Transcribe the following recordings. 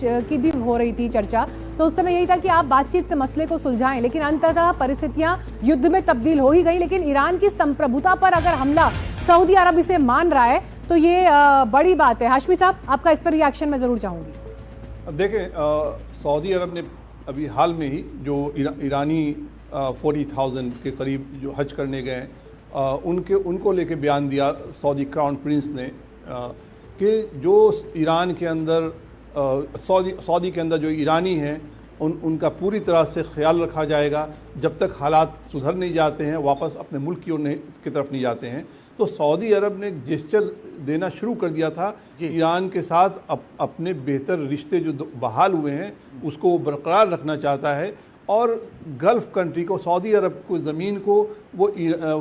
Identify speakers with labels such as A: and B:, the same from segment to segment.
A: की भी हो रही थी चर्चा, तो उस समय यही था कि आप बातचीत से मसले को सुलझाएं, लेकिन अंततः परिस्थितियां युद्ध में तब्दील हो ही गई। लेकिन ईरान की संप्रभुता पर अगर हमला सऊदी अरब इसे मान रहा है तो ये बड़ी बात है। हाशमी साहब, आपका इस पर रिएक्शन मैं जरूर चाहूंगी।
B: देखें, सऊदी अरब ने अभी हाल में ही जो ईरानी 40,000 के करीब जो हज करने गए उनको लेके बयान दिया सऊदी क्राउन प्रिंस ने कि जो ईरान के अंदर सऊदी के अंदर जो ईरानी हैं उनका पूरी तरह से ख्याल रखा जाएगा जब तक हालात सुधर नहीं जाते हैं, वापस अपने मुल्क की तरफ नहीं जाते हैं। तो सऊदी अरब ने जेस्चर देना शुरू कर दिया था ईरान के साथ अपने बेहतर रिश्ते जो बहाल हुए हैं उसको वो बरकरार रखना चाहता है और गल्फ़ कंट्री को, सऊदी अरब को, ज़मीन को वो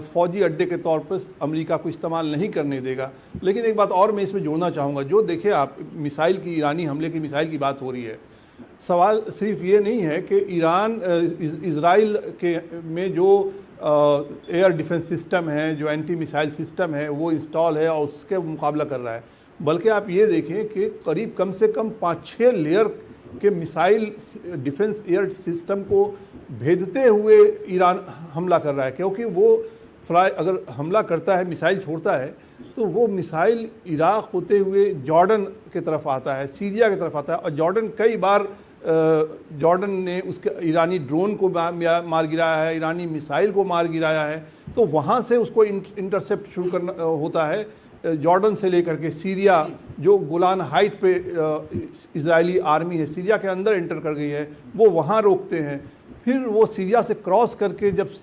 B: फ़ौजी अड्डे के तौर पर अमेरिका को इस्तेमाल नहीं करने देगा। लेकिन एक बात और मैं इसमें जोड़ना चाहूँगा, जो देखिए आप मिसाइल की, ईरानी हमले की मिसाइल की बात हो रही है, सवाल सिर्फ ये नहीं है कि ईरान इज़राइल के में जो एयर डिफेंस सिस्टम है, जो एंटी मिसाइल सिस्टम है वो इंस्टॉल है और उसके मुकाबला कर रहा है, बल्कि आप ये देखें कि करीब कम से कम 5-6 लेयर के मिसाइल डिफेंस एयर सिस्टम को भेदते हुए ईरान हमला कर रहा है। क्योंकि वो अगर हमला करता है, मिसाइल छोड़ता है, तो वो मिसाइल इराक़ होते हुए जॉर्डन की तरफ आता है, सीरिया की तरफ आता है, और जॉर्डन कई बार जॉर्डन ने उसके ईरानी ड्रोन को मार गिराया है, ईरानी मिसाइल को मार गिराया है। तो वहाँ से उसको इंटरसेप्ट शुरू करना होता है, जॉर्डन से लेकर के सीरिया, जो गोलान हाइट पे इजरायली आर्मी है सीरिया के अंदर एंटर कर गई है, वो वहाँ रोकते हैं। फिर वो सीरिया से क्रॉस करके जब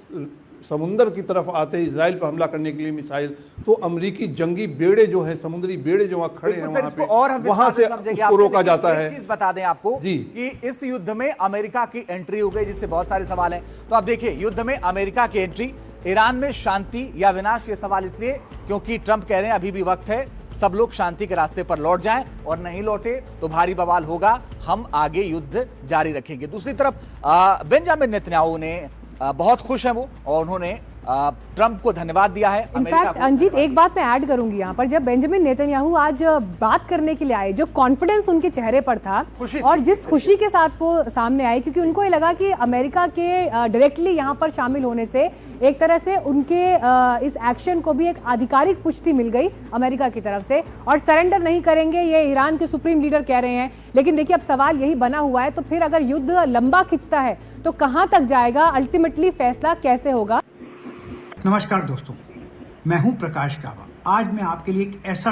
B: समुंदर की तरफ आते हैं इजराइल पर हमला करने के लिए मिसाइल, तो अमेरिकी जंगी बेड़े जो है, समुद्री बेड़े जो वहाँ खड़े हैं वहाँ पे, वहाँ से उसको रोका जाता है।
C: चीज बता दें आपको कि इस युद्ध में अमेरिका की एंट्री हो गई, जिससे बहुत सारे सवाल हैं। तो आप देखिए, युद्ध में अमेरिका की एंट्री, ईरान में शांति या विनाश, ये सवाल इसलिए क्योंकि ट्रंप कह रहे हैं अभी भी वक्त है, सब लोग शांति के रास्ते पर लौट जाएं, और नहीं लौटे तो भारी बवाल होगा, हम आगे युद्ध जारी रखेंगे। दूसरी तरफ बेंजामिन नेतन्याहू ने बहुत खुश हैं वो, और उन्होंने ट्रंप को धन्यवाद दिया है।
A: इनफैक्ट अंजीत, एक बात मैं ऐड करूंगी यहाँ पर, जब बेंजामिन नेतन्याहू आज बात करने के लिए आए, जो कॉन्फिडेंस उनके चेहरे पर था और जिस खुशी के साथ वो सामने आए, क्योंकि उनको ये लगा कि अमेरिका के डायरेक्टली यहाँ पर शामिल होने से एक तरह से उनके इस एक्शन को भी एक आधिकारिक पुष्टि मिल गई अमेरिका की तरफ से, और सरेंडर नहीं करेंगे ये ईरान के सुप्रीम लीडर कह रहे हैं। लेकिन देखिए, अब सवाल यही बना हुआ है, तो फिर अगर युद्ध लंबा खिंचता है तो कहाँ तक जाएगा, अल्टीमेटली फैसला कैसे होगा।
D: नमस्कार दोस्तों, मैं हूं प्रकाश कावा। आज मैं आपके लिए एक ऐसा